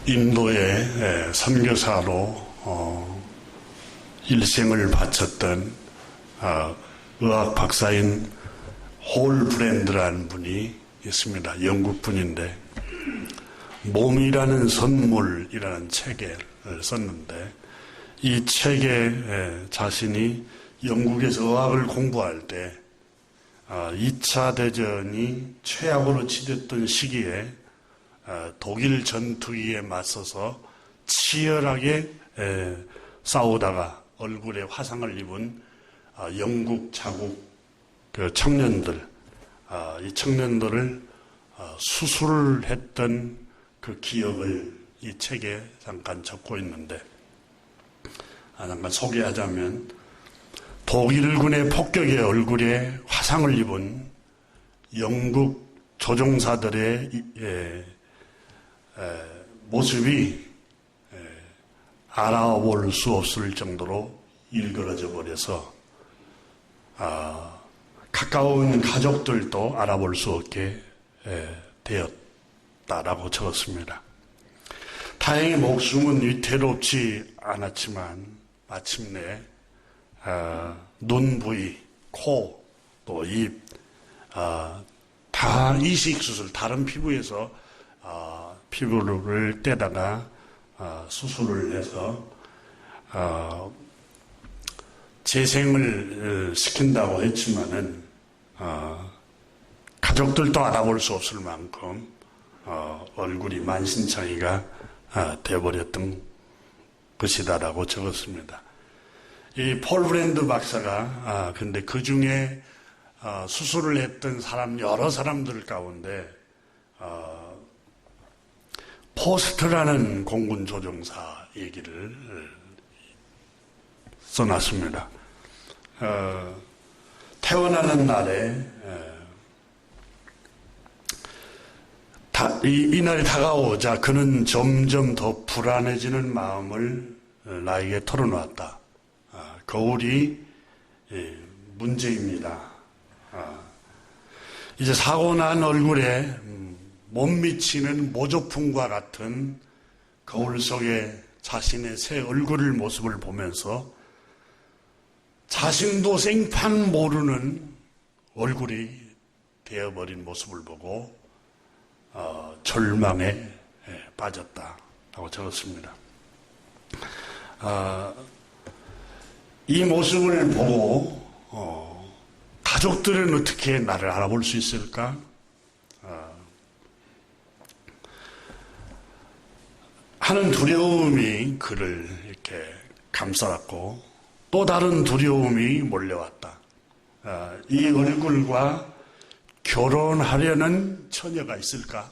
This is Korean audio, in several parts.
인도의 선교사로 일생을 바쳤던 의학 박사인 홀 브랜드라는 분이 있습니다. 영국 분인데 몸이라는 선물이라는 책을 썼는데 이 책에 자신이 영국에서 의학을 공부할 때 2차 대전이 최악으로 치렀던 시기에 독일 전투기에 맞서서 치열하게 싸우다가 얼굴에 화상을 입은 영국 자국 그 청년들, 이 청년들을 수술을 했던 그 기억을 이 책에 잠깐 적고 있는데, 잠깐 소개하자면 독일군의 폭격에 얼굴에 화상을 입은 영국 조종사들의 모습이 알아볼 수 없을 정도로 일그러져 버려서 가까운 가족들도 알아볼 수 없게 되었다라고 적었습니다. 다행히 목숨은 위태롭지 않았지만 마침내 눈 부위, 코, 또 입, 다 이식수술, 다른 피부에서 피부를 떼다가 수술을 해서 재생을 시킨다고 했지만은 가족들도 알아볼 수 없을 만큼 얼굴이 만신창이가 되어버렸던 것이다라고 적었습니다. 이 폴 브랜드 박사가 근데 그 중에 수술을 했던 여러 사람들 가운데 포스트라는 공군 조종사 얘기를 써놨습니다. 태어나는 날에 이날이 다가오자 그는 점점 더 불안해지는 마음을 나에게 털어놓았다. 거울이 문제입니다. 이제 사고 난 얼굴에 못 미치는 모조품과 같은 거울 속에 자신의 새 얼굴 모습을 보면서 자신도 생판 모르는 얼굴이 되어버린 모습을 보고 절망에 빠졌다라고 적었습니다. 이 모습을 보고 가족들은 어떻게 나를 알아볼 수 있을까? 하는 두려움이 그를 이렇게 감싸왔고 또 다른 두려움이 몰려왔다. 이 얼굴과 결혼하려는 처녀가 있을까?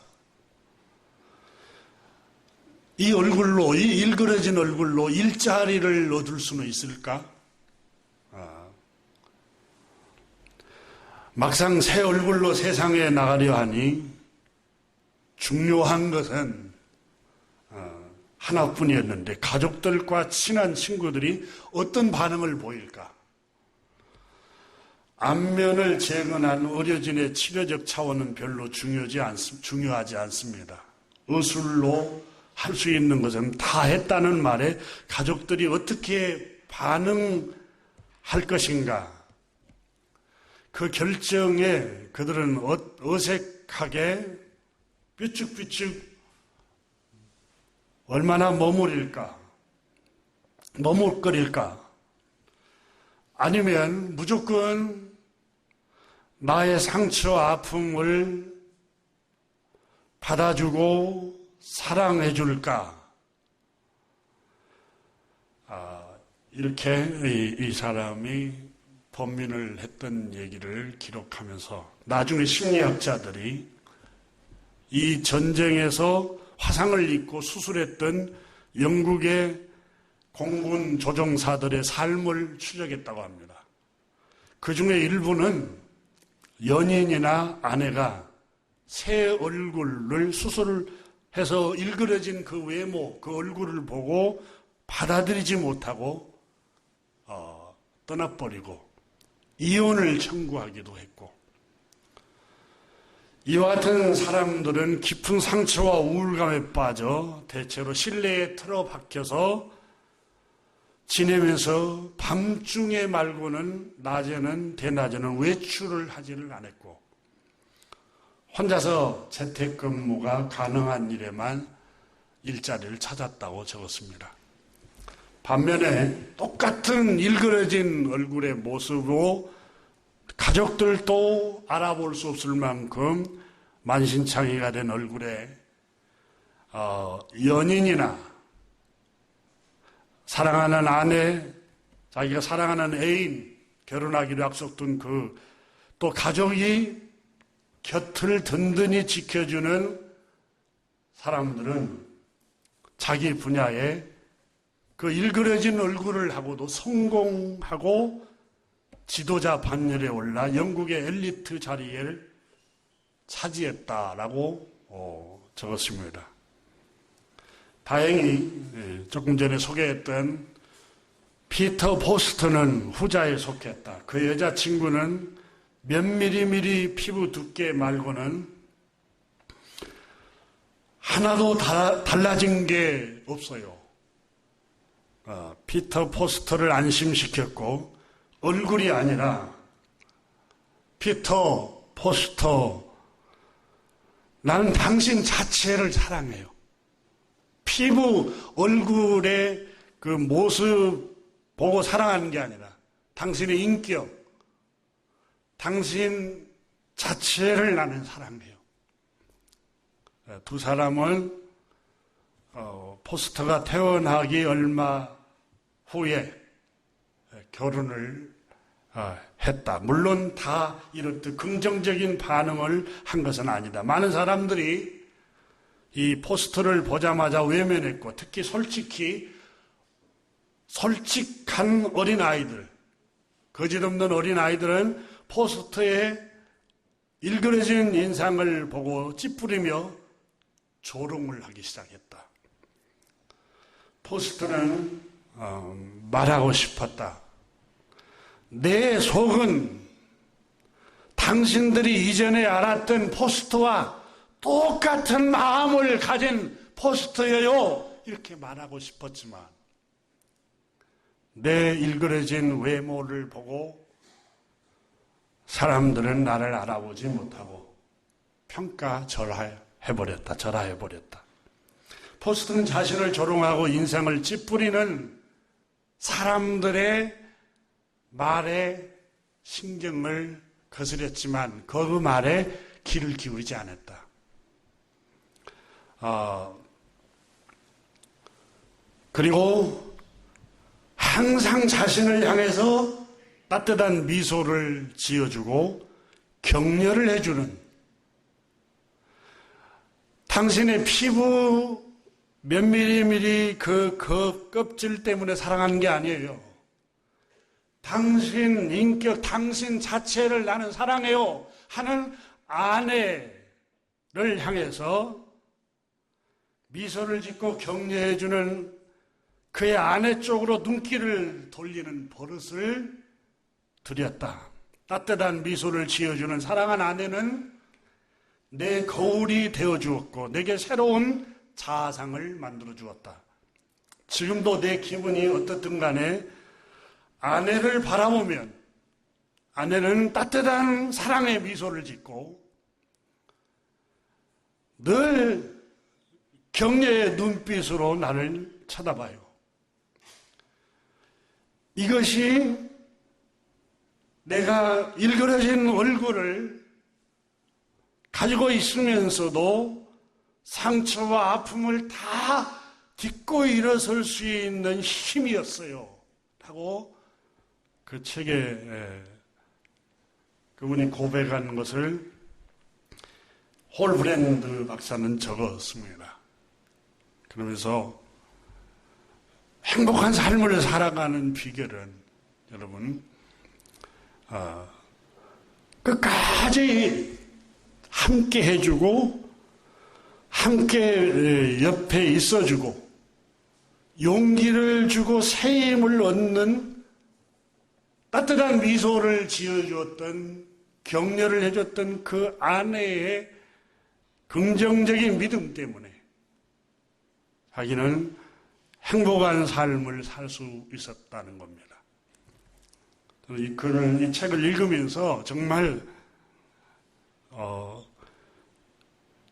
이 얼굴로, 이 일그러진 얼굴로 일자리를 얻을 수는 있을까? 막상 새 얼굴로 세상에 나가려 하니 중요한 것은 하나뿐이었는데 가족들과 친한 친구들이 어떤 반응을 보일까? 안면을 재건한 의료진의 치료적 차원은 별로 중요하지 않습니다. 의술로 할 수 있는 것은 다 했다는 말에 가족들이 어떻게 반응할 것인가? 그 결정에 그들은 어색하게 삐죽삐죽 얼마나 머뭇거릴까? 아니면 무조건 나의 상처, 아픔을 받아주고 사랑해 줄까? 이렇게 이 사람이 번민을 했던 얘기를 기록하면서 나중에 심리학자들이 이 전쟁에서 화상을 입고 수술했던 영국의 공군 조종사들의 삶을 추적했다고 합니다. 그 중에 일부는 연인이나 아내가 새 얼굴을 수술해서 일그러진 그 외모, 그 얼굴을 보고 받아들이지 못하고 떠나버리고 이혼을 청구하기도 했고, 이와 같은 사람들은 깊은 상처와 우울감에 빠져 대체로 실내에 틀어박혀서 지내면서 밤중에 말고는 낮에는 대낮에는 외출을 하지를 않았고 혼자서 재택근무가 가능한 일에만 일자리를 찾았다고 적었습니다. 반면에 똑같은 일그러진 얼굴의 모습으로 가족들도 알아볼 수 없을 만큼 만신창이가 된 얼굴에 연인이나 사랑하는 아내, 자기가 사랑하는 애인, 결혼하기로 약속된 또 가족이 곁을 든든히 지켜주는 사람들은 자기 분야에 그 일그러진 얼굴을 하고도 성공하고 지도자 반열에 올라 영국의 엘리트 자리를 차지했다라고 적었습니다. 다행히 조금 전에 소개했던 피터 포스터는 후자에 속했다. 그 여자친구는 몇 미리미리 피부 두께 말고는 하나도 달라진 게 없어요. 피터 포스터를 안심시켰고 얼굴이 아니라 피터 포스터, 나는 당신 자체를 사랑해요. 피부, 얼굴의 그 모습 보고 사랑하는 게 아니라 당신의 인격, 당신 자체를 나는 사랑해요. 두 사람은 포스터가 태어나기 얼마 후에 결혼을 했다. 물론 다 이렇듯 긍정적인 반응을 한 것은 아니다. 많은 사람들이 이 포스터를 보자마자 외면했고 특히 솔직한 어린아이들, 거짓없는 어린아이들은 포스터의 일그러진 인상을 보고 찌푸리며 조롱을 하기 시작했다. 포스터는 말하고 싶었다. 내 속은 당신들이 이전에 알았던 포스터와 똑같은 마음을 가진 포스터예요. 이렇게 말하고 싶었지만 내 일그러진 외모를 보고 사람들은 나를 알아보지 못하고 절하해버렸다. 포스터는 자신을 조롱하고 인상을 찌푸리는 사람들의 말에 신경을 거스렸지만 그 말에 귀를 기울이지 않았다. 그리고 항상 자신을 향해서 따뜻한 미소를 지어주고 격려를 해주는, 당신의 피부 몇 미리미리 그 껍질 때문에 사랑하는 게 아니에요. 당신 인격, 당신 자체를 나는 사랑해요 하는 아내를 향해서 미소를 짓고 격려해주는 그의 아내 쪽으로 눈길을 돌리는 버릇을 들였다. 따뜻한 미소를 지어주는 사랑한 아내는 내 거울이 되어주었고 내게 새로운 자아상을 만들어 주었다. 지금도 내 기분이 어떻든 간에 아내를 바라보면 아내는 따뜻한 사랑의 미소를 짓고 늘 격려의 눈빛으로 나를 쳐다봐요. 이것이 내가 일그러진 얼굴을 가지고 있으면서도 상처와 아픔을 다 딛고 일어설 수 있는 힘이었어요. 하고 그 책에 그분이 고백한 것을 홀브랜드 박사는 적었습니다. 그러면서 행복한 삶을 살아가는 비결은 여러분 끝까지 함께 해주고 함께 옆에 있어주고 용기를 주고 새 힘을 얻는 따뜻한 미소를 지어주었던 격려를 해줬던 그 아내의 긍정적인 믿음 때문에 자기는 행복한 삶을 살 수 있었다는 겁니다. 저는 이 책을 읽으면서 정말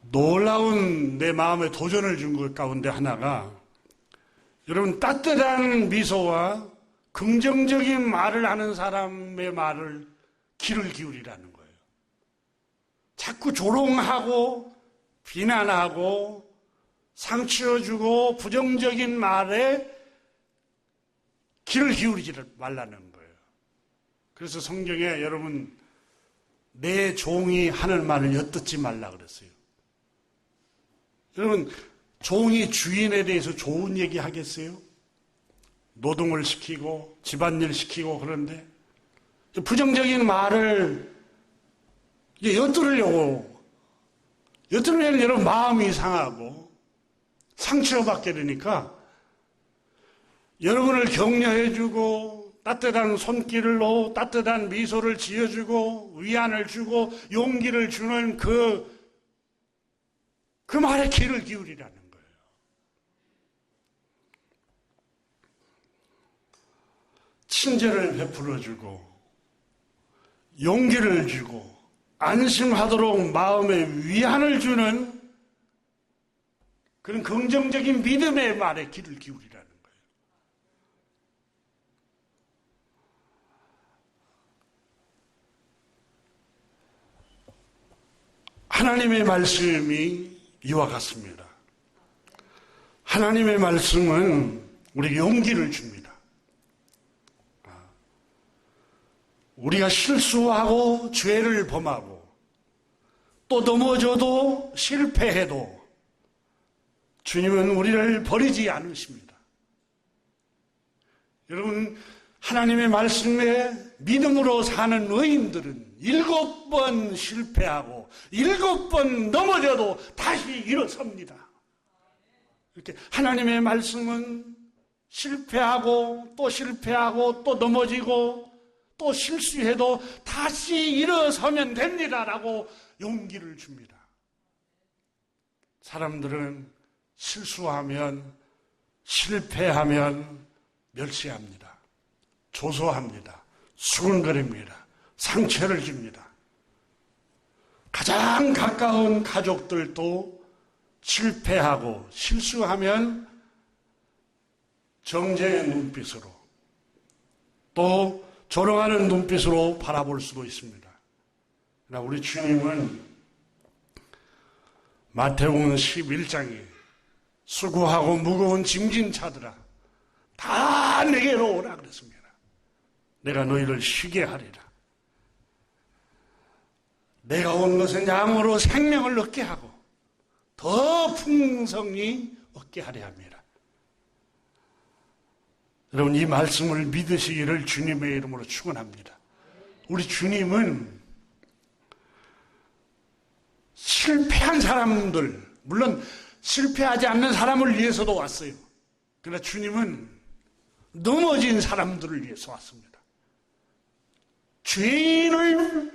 놀라운 내 마음에 도전을 준 것 가운데 하나가, 여러분, 따뜻한 미소와 긍정적인 말을 하는 사람의 말을 귀를 기울이라는 거예요. 자꾸 조롱하고 비난하고 상처주고 부정적인 말에 귀를 기울이지 말라는 거예요. 그래서 성경에 여러분, 내 종이 하는 말을 엿듣지 말라 그랬어요. 여러분, 종이 주인에 대해서 좋은 얘기 하겠어요? 노동을 시키고 집안일 시키고 그런데 부정적인 말을 엿들으려면 여러분 마음이 상하고 상처받게 되니까 여러분을 격려해주고 따뜻한 손길로 따뜻한 미소를 지어주고 위안을 주고 용기를 주는 그 말에 귀를 기울이라는 거예요. 친절을 베풀어주고 용기를 주고 안심하도록 마음에 위안을 주는 그런 긍정적인 믿음의 말에 귀를 기울이라는 거예요. 하나님의 말씀이 이와 같습니다. 하나님의 말씀은 우리에게 용기를 줍니다. 우리가 실수하고 죄를 범하고 또 넘어져도 실패해도 주님은 우리를 버리지 않으십니다. 여러분, 하나님의 말씀에 믿음으로 사는 의인들은 7번 실패하고 7번 넘어져도 다시 일어섭니다. 이렇게 하나님의 말씀은 실패하고 또 넘어지고 또 실수해도 다시 일어서면 됩니다라고 용기를 줍니다. 사람들은 실수하면 실패하면 멸시합니다. 조소합니다. 수군거립니다. 상처를 줍니다. 가장 가까운 가족들도 실패하고 실수하면 정죄의 눈빛으로 또 조롱하는 눈빛으로 바라볼 수도 있습니다. 그러나 우리 주님은 마태복음 11장에 수고하고 무거운 짐진 자들아 다 내게로 오라 그랬습니다. 내가 너희를 쉬게 하리라. 내가 온 것은 양으로 생명을 얻게 하고 더 풍성히 얻게 하려 합니다. 여러분, 이 말씀을 믿으시기를 주님의 이름으로 축원합니다. 우리 주님은 실패한 사람들, 물론 실패하지 않는 사람을 위해서도 왔어요. 그러나 주님은 넘어진 사람들을 위해서 왔습니다. 죄인을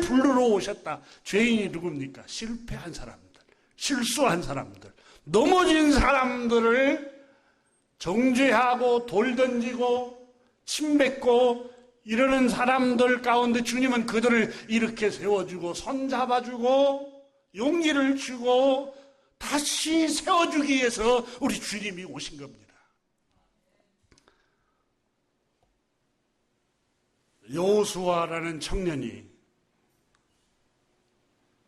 부르러 오셨다. 죄인이 누굽니까? 실패한 사람들, 실수한 사람들, 넘어진 사람들을 정죄하고 돌 던지고 침 뱉고 이러는 사람들 가운데 주님은 그들을 이렇게 세워주고 손잡아주고 용기를 주고 다시 세워주기 위해서 우리 주님이 오신 겁니다. 여호수아라는 청년이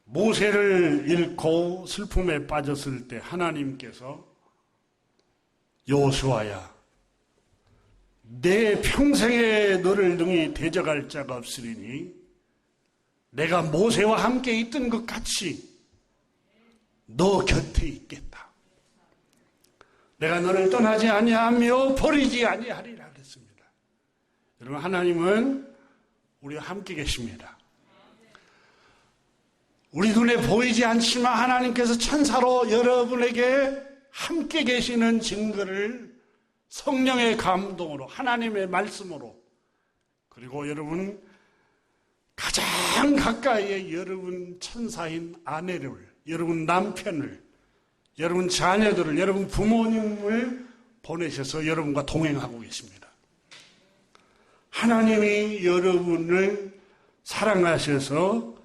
모세를 잃고 슬픔에 빠졌을 때 하나님께서 여호수아야, 내 평생에 너를 능히 대적할 자가 없으리니 내가 모세와 함께 있던 것 같이 너 곁에 있겠다. 내가 너를 떠나지 아니하며 버리지 아니하리라 그랬습니다. 여러분, 하나님은 우리와 함께 계십니다. 우리 눈에 보이지 않지만 하나님께서 천사로 여러분에게 함께 계시는 증거를 성령의 감동으로 하나님의 말씀으로, 그리고 여러분 가장 가까이에 여러분 천사인 아내를, 여러분 남편을, 여러분 자녀들을, 여러분 부모님을 보내셔서 여러분과 동행하고 계십니다. 하나님이 여러분을 사랑하셔서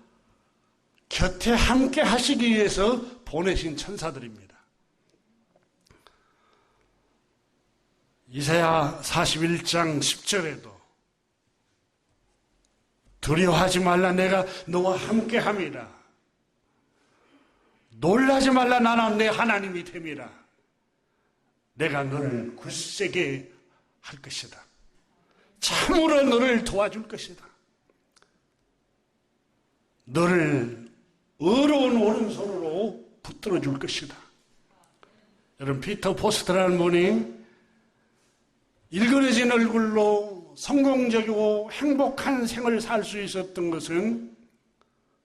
곁에 함께 하시기 위해서 보내신 천사들입니다. 이사야 41장 10절에도 두려워하지 말라, 내가 너와 함께 함이라. 놀라지 말라, 나는 내 하나님이 됨이라. 내가 너를 굳세게 할 것이다. 참으로 너를 도와줄 것이다. 너를 의로운 오른손으로 붙들어 줄 것이다. 여러분, 피터 포스터라는 분이 일그러진 얼굴로 성공적이고 행복한 생을 살 수 있었던 것은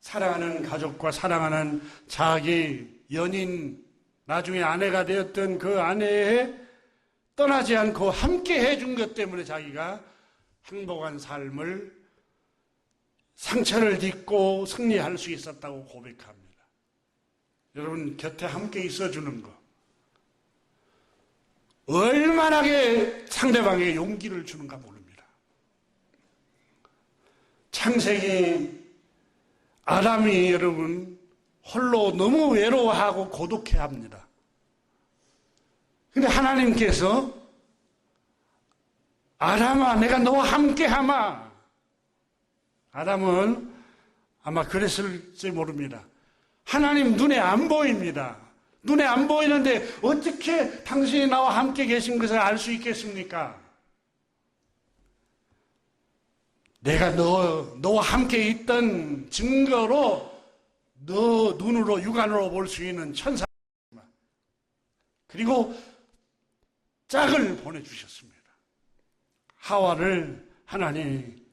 사랑하는 가족과 사랑하는 자기 연인, 나중에 아내가 되었던 그 아내에 떠나지 않고 함께 해준 것 때문에 자기가 행복한 삶을, 상처를 딛고 승리할 수 있었다고 고백합니다. 여러분, 곁에 함께 있어주는 것, 얼마나 상대방에게 용기를 주는가 모릅니다. 창세기 아담이 여러분 홀로 너무 외로워하고 고독해합니다. 그런데 하나님께서 아담아, 내가 너와 함께하마. 아담은 아마 그랬을지 모릅니다. 하나님 눈에 안 보입니다. 눈에 안 보이는데 어떻게 당신이 나와 함께 계신 것을 알 수 있겠습니까? 내가 너와 함께 있던 증거로 너 눈으로, 육안으로 볼 수 있는 천사, 그리고 짝을 보내주셨습니다. 하와를 하나님,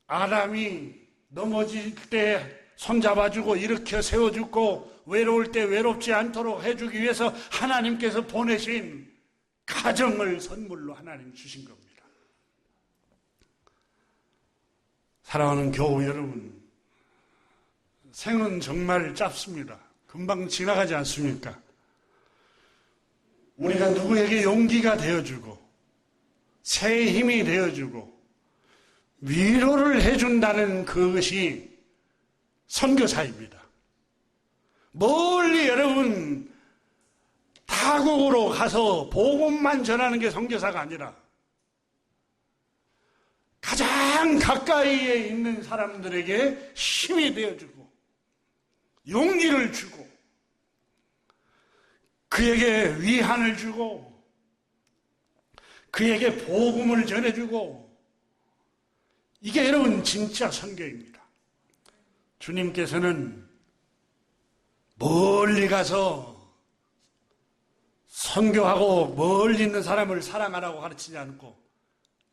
아담이 넘어질 때 손잡아주고 일으켜 세워주고 외로울 때 외롭지 않도록 해주기 위해서 하나님께서 보내신 가정을 선물로 하나님 주신 겁니다. 사랑하는 교우 여러분, 생은 정말 짧습니다. 금방 지나가지 않습니까? 우리가 누구에게 용기가 되어주고 새의 힘이 되어주고 위로를 해준다는 그것이 선교사입니다. 멀리 여러분 타국으로 가서 복음만 전하는 게 선교사가 아니라 가장 가까이에 있는 사람들에게 힘이 되어주고 용기를 주고 그에게 위안을 주고 그에게 복음을 전해주고, 이게 여러분 진짜 선교입니다. 주님께서는 멀리 가서 선교하고 멀리 있는 사람을 사랑하라고 가르치지 않고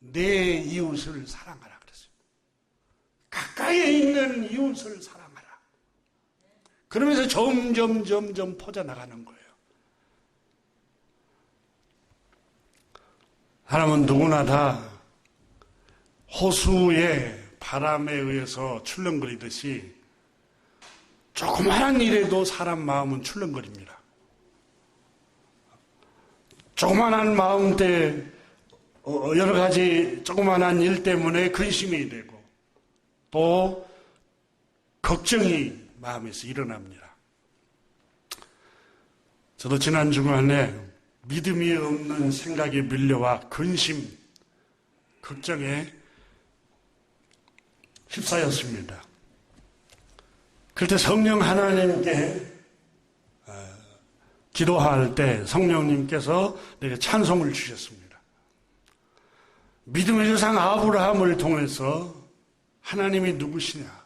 내 이웃을 사랑하라 그랬어요. 가까이에 있는 이웃을 사랑하라. 그러면서 점점 퍼져나가는 거예요. 사람은 누구나 다 호수의 바람에 의해서 출렁거리듯이 조그마한 일에도 사람 마음은 출렁거립니다. 조그마한 마음 때 여러 가지 조그마한 일 때문에 근심이 되고 또 걱정이 마음에서 일어납니다. 저도 지난 주간에 믿음이 없는 생각에 밀려와 근심, 걱정에 휩싸였습니다. 그때 성령 하나님께 기도할 때 성령님께서 내게 찬송을 주셨습니다. 믿음의 조상 아브라함을 통해서 하나님이 누구시냐?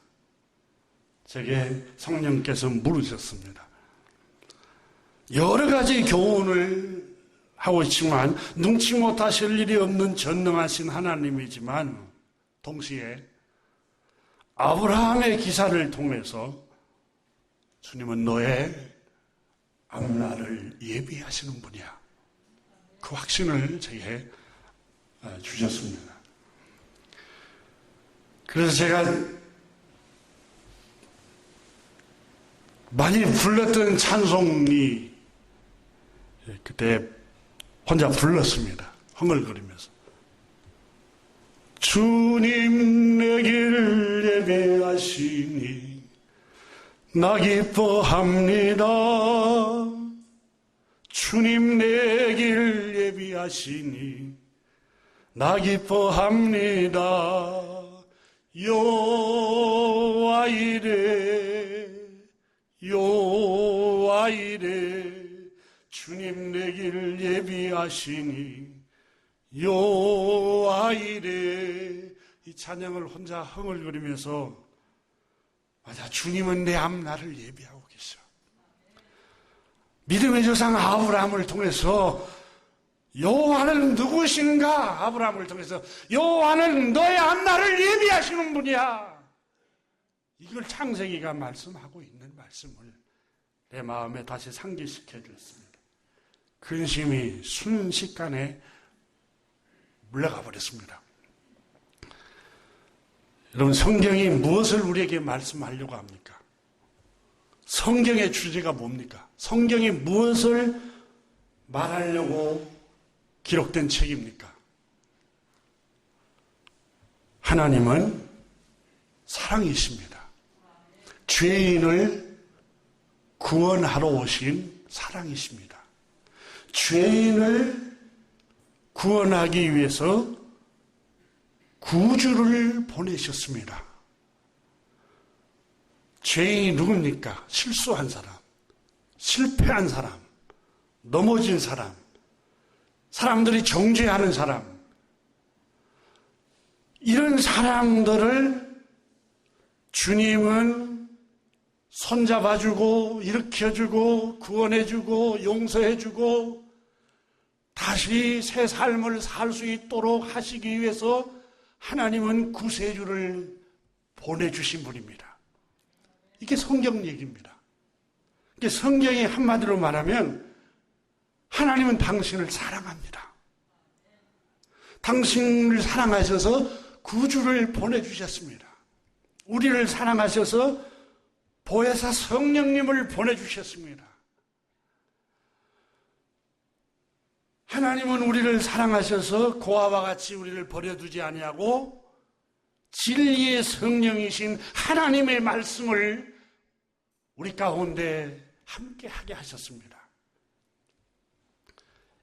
제게 성령께서 물으셨습니다. 여러 가지 교훈을 하고 있지만 능치 못하실 일이 없는 전능하신 하나님이지만 동시에 아브라함의 기사를 통해서 주님은 너의 앞날을 예비하시는 분이야. 그 확신을 제게 주셨습니다. 그래서 제가 많이 불렀던 찬송이 그때 혼자 불렀습니다. 흥얼거리면서. 주님 내 길 예배하시니 나 기뻐합니다. 주님 내 길 예비하시니 나 기뻐합니다. 여호와 이레 여호와 이레 주님 내 길 예비하시니 여호와 이레. 이 찬양을 혼자 흥얼거리면서 맞아, 주님은 내 앞날을 예비하고 계셔. 믿음의 조상 아브라함을 통해서 여호와는 누구신가? 아브라함을 통해서 여호와는 너의 앞날을 예비하시는 분이야. 이걸 창세기가 말씀하고 있는 말씀을 내 마음에 다시 상기시켜 주었습니다. 근심이 순식간에 물러가 버렸습니다. 여러분, 성경이 무엇을 우리에게 말씀하려고 합니까? 성경의 주제가 뭡니까? 성경이 무엇을 말하려고 기록된 책입니까? 하나님은 사랑이십니다. 죄인을 구원하러 오신 사랑이십니다. 죄인을 구원하기 위해서 구주를 보내셨습니다. 죄인이 누굽니까? 실수한 사람, 실패한 사람, 넘어진 사람, 사람들이 정죄하는 사람, 이런 사람들을 주님은 손잡아주고 일으켜주고 구원해주고 용서해주고 다시 새 삶을 살 수 있도록 하시기 위해서 하나님은 구세주를 보내주신 분입니다. 이게 성경 얘기입니다. 이게 성경이 한마디로 말하면 하나님은 당신을 사랑합니다. 당신을 사랑하셔서 구주를 보내주셨습니다. 우리를 사랑하셔서 보혜사 성령님을 보내주셨습니다. 하나님은 우리를 사랑하셔서 고아와 같이 우리를 버려두지 아니하고 진리의 성령이신 하나님의 말씀을 우리 가운데 함께하게 하셨습니다.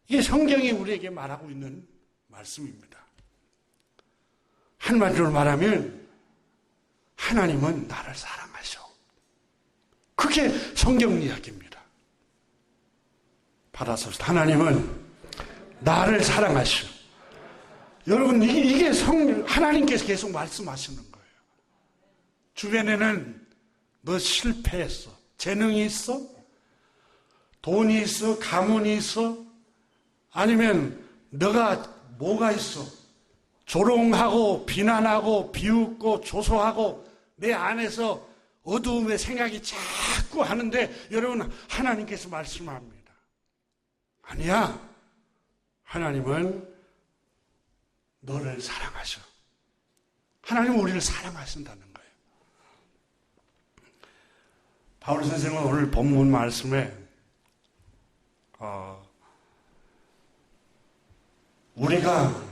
이게 성경이 우리에게 말하고 있는 말씀입니다. 한마디로 말하면 하나님은 나를 사랑하셔. 그게 성경 이야기입니다. 받아서 하나님은 나를 사랑하시오. 여러분, 이게 하나님께서 계속 말씀하시는 거예요. 주변에는 너 실패했어. 재능이 있어? 돈이 있어? 가문이 있어? 아니면 너가 뭐가 있어? 조롱하고 비난하고 비웃고 조소하고 내 안에서 어두움의 생각이 자꾸 하는데 여러분, 하나님께서 말씀합니다. 아니야. 하나님은 너를 사랑하셔. 하나님은 우리를 사랑하신다는 거예요. 바울 선생님은 오늘 본문 말씀에 우리가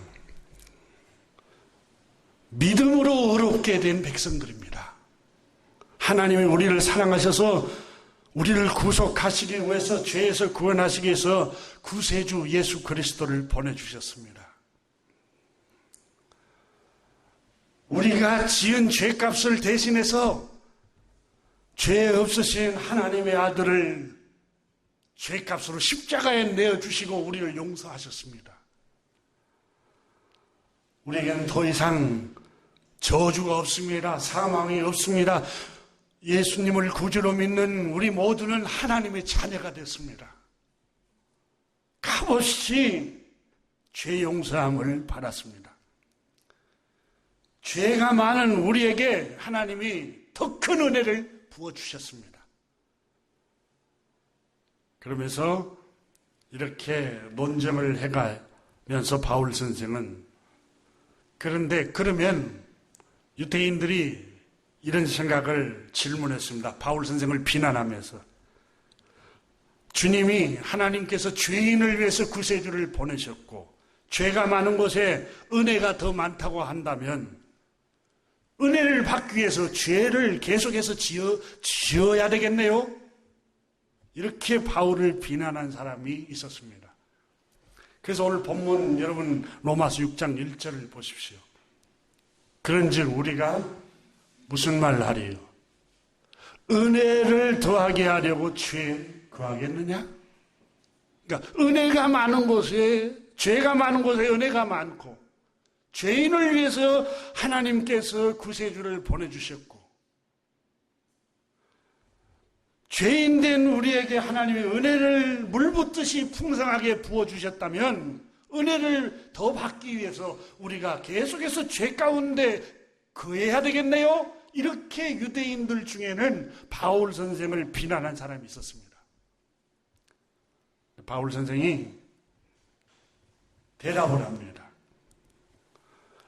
믿음으로 의롭게 된 백성들입니다. 하나님이 우리를 사랑하셔서 우리를 구속하시기 위해서, 죄에서 구원하시기 위해서 구세주 예수 그리스도를 보내주셨습니다. 우리가 지은 죄값을 대신해서 죄 없으신 하나님의 아들을 죄값으로 십자가에 내어주시고 우리를 용서하셨습니다. 우리에게는 더 이상 저주가 없습니다. 사망이 없습니다. 예수님을 구주로 믿는 우리 모두는 하나님의 자녀가 됐습니다. 값없이 죄 용서함을 받았습니다. 죄가 많은 우리에게 하나님이 더 큰 은혜를 부어주셨습니다. 그러면서 이렇게 논쟁을 해가면서 바울 선생은 그런데 그러면 유대인들이 이런 생각을 질문했습니다. 바울 선생을 비난하면서. 주님이 하나님께서 죄인을 위해서 구세주를 보내셨고 죄가 많은 곳에 은혜가 더 많다고 한다면 은혜를 받기 위해서 죄를 계속해서 지어야 되겠네요? 이렇게 바울을 비난한 사람이 있었습니다. 그래서 오늘 본문 여러분 로마서 6장 1절을 보십시오. 그런즉 우리가 무슨 말을 하리요? 은혜를 더하게 하려고 죄에 거하겠느냐? 그러니까 은혜가 많은 곳에 죄가 많은 곳에 은혜가 많고 죄인을 위해서 하나님께서 구세주를 보내주셨고 죄인된 우리에게 하나님의 은혜를 물붓듯이 풍성하게 부어주셨다면 은혜를 더 받기 위해서 우리가 계속해서 죄 가운데 거해야 되겠네요? 이렇게 유대인들 중에는 바울 선생을 비난한 사람이 있었습니다. 바울 선생이 대답을 합니다.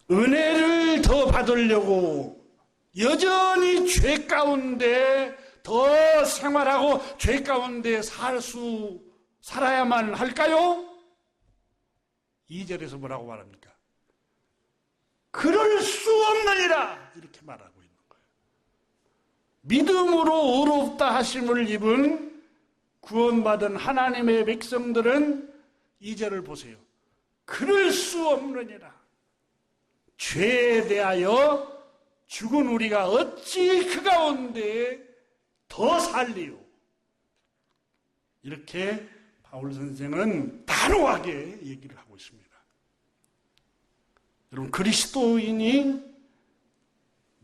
은혜를 더 받으려고 여전히 죄 가운데 더 생활하고 죄 가운데 살아야만 할까요? 2절에서 뭐라고 말합니까? 그럴 수 없느니라 이렇게 말하고 있는 거예요. 믿음으로 의롭다 하심을 입은 구원받은 하나님의 백성들은 2절을 보세요. 그럴 수 없느니라. 죄에 대하여 죽은 우리가 어찌 그 가운데 더 살리요. 이렇게 바울 선생은 단호하게 얘기를 하고 있습니다. 여러분, 그리스도인이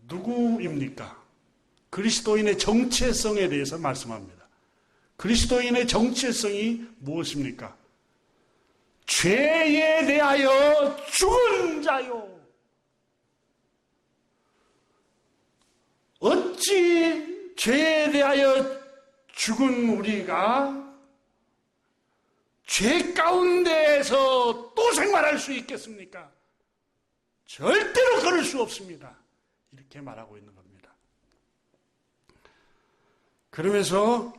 누구입니까? 그리스도인의 정체성에 대해서 말씀합니다. 그리스도인의 정체성이 무엇입니까? 죄에 대하여 죽은 자요. 어찌 죄에 대하여 죽은 우리가 죄 가운데에서 또 생활할 수 있겠습니까? 절대로 그럴 수 없습니다. 이렇게 말하고 있는 겁니다. 그러면서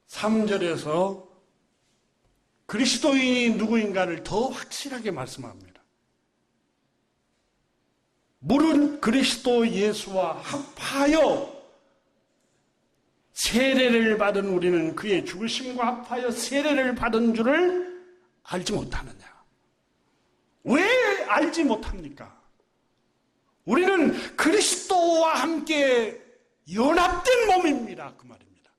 3절에서 그리스도인이 누구인가를 더 확실하게 말씀합니다. 물은 그리스도 예수와 합하여 세례를 받은 우리는 그의 죽으심과 합하여 세례를 받은 줄을 알지 못하느냐? 왜 알지 못합니까? 우리는 그리스도와 함께 연합된 몸입니다. 그 말입니다.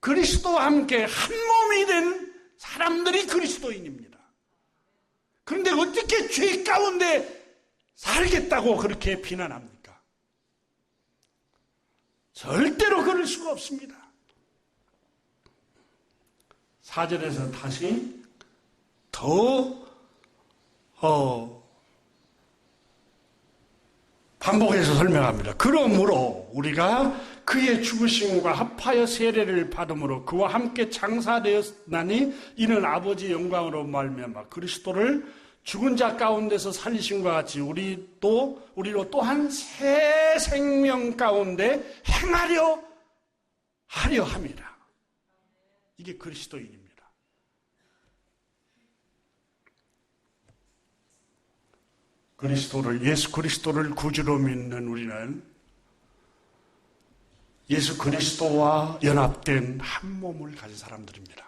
그리스도와 함께 한 몸이 된 사람들이 그리스도인입니다. 그런데 어떻게 죄 가운데 살겠다고 그렇게 비난합니까? 절대로 그럴 수가 없습니다. 4절에서 다시 더 반복해서 설명합니다. 그러므로 우리가 그의 죽으심과 합하여 세례를 받음으로 그와 함께 장사되었나니 이는 아버지의 영광으로 말미암아 그리스도를 죽은 자 가운데서 살리심과 같이 우리로 또한 새 생명 가운데 행하려 함이라. 이게 그리스도인입니다. 예수 그리스도를 구주로 믿는 우리는 예수 그리스도와 연합된 한 몸을 가진 사람들입니다.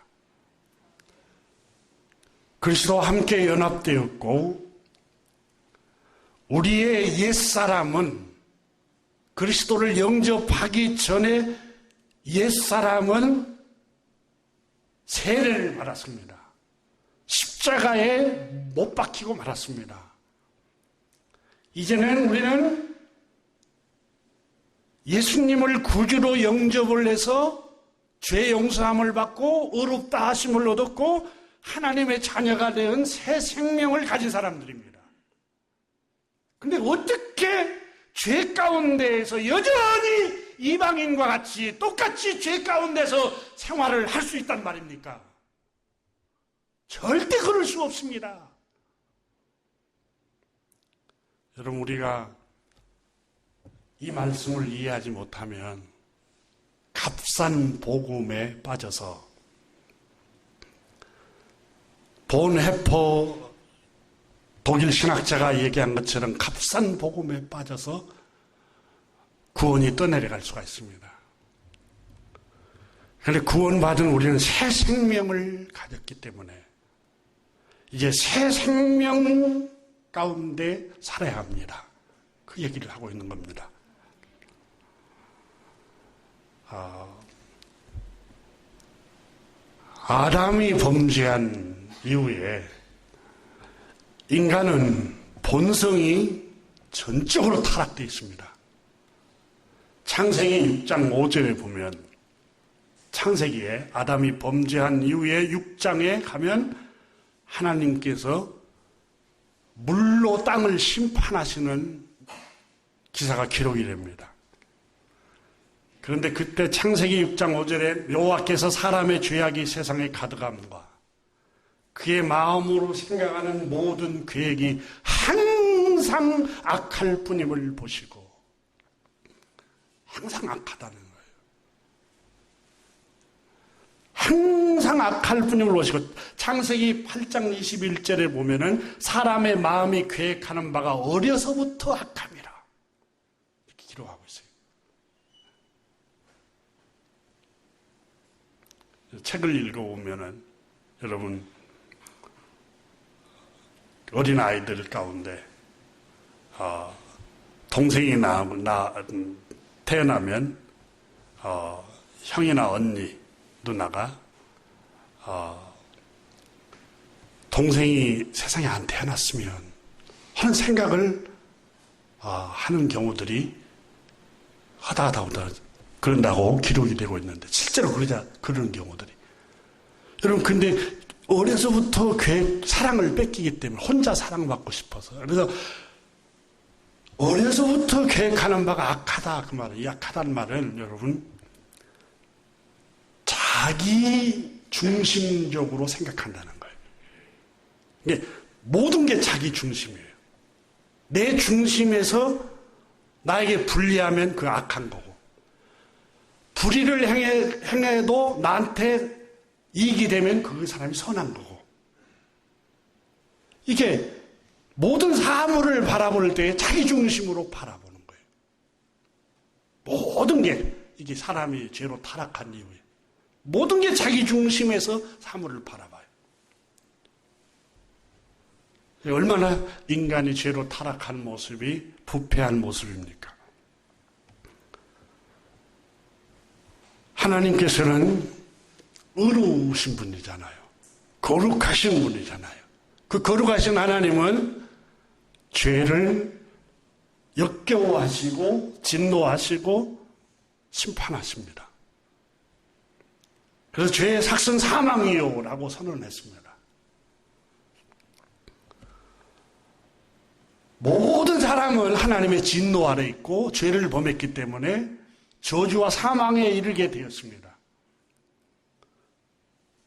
그리스도와 함께 연합되었고 우리의 옛사람은 그리스도를 영접하기 전에 옛사람은 세례를 받았습니다. 십자가에 못 박히고 말았습니다. 이제는 우리는 예수님을 구주로 영접을 해서 죄 용서함을 받고 의롭다 하심을 얻었고 하나님의 자녀가 된 새 생명을 가진 사람들입니다. 그런데 어떻게 죄 가운데에서 여전히 이방인과 같이 똑같이 죄 가운데서 생활을 할 수 있단 말입니까? 절대 그럴 수 없습니다. 여러분, 우리가 이 말씀을 이해하지 못하면 값싼 복음에 빠져서 본헤퍼 독일 신학자가 얘기한 것처럼 값싼 복음에 빠져서 구원이 떠내려갈 수가 있습니다. 그런데 구원받은 우리는 새 생명을 가졌기 때문에 이제 새 생명 가운데 살아야 합니다. 그 얘기를 하고 있는 겁니다. 아담이 범죄한 이후에 인간은 본성이 전적으로 타락되어 있습니다. 창세기 6장 5절에 보면 창세기에 아담이 범죄한 이후에 6장에 가면 하나님께서 물로 땅을 심판하시는 기사가 기록이 됩니다. 그런데 그때 창세기 6장 5절에 여호와께서 사람의 죄악이 세상에 가득함과 그의 마음으로 생각하는 모든 계획이 항상 악할 뿐임을 보시고 항상 악하다는 거예요. 항상 악할 뿐임을 보시고 창세기 8장 21절에 보면은 사람의 마음이 계획하는 바가 어려서부터 악함이라 이렇게 기록하고 있어요. 책을 읽어보면은 여러분 어린 아이들 가운데 동생이 태어나면 형이나 언니, 누나가 동생이 세상에 안 태어났으면 하는 생각을 하는 경우들이 하다 그런다고 기록이 되고 있는데 실제로 그런 경우들이 여러분 근데 어려서부터 사랑을 뺏기기 때문에 혼자 사랑받고 싶어서 그래서 어려서부터 계획하는 바가 악하다 그 말은 이 악하다는 말은 여러분 자기 중심적으로 생각한다는 거예요. 이게 모든 게 자기 중심이에요. 내 중심에서 나에게 불리하면 그 악한 거고 불의를 행해도 나한테 이익이 되면 그 사람이 선한 거고 이게 모든 사물을 바라볼 때 자기 중심으로 바라보는 거예요. 모든 게 이게 사람이 죄로 타락한 이후에 모든 게 자기 중심에서 사물을 바라봐요. 얼마나 인간이 죄로 타락한 모습이 부패한 모습입니까? 하나님께서는 의로우신 분이잖아요. 거룩하신 분이잖아요. 그 거룩하신 하나님은 죄를 역겨워하시고 진노하시고 심판하십니다. 그래서 죄의 삭은 사망이요 라고 선언했습니다. 모든 사람은 하나님의 진노 아래 있고 죄를 범했기 때문에 저주와 사망에 이르게 되었습니다.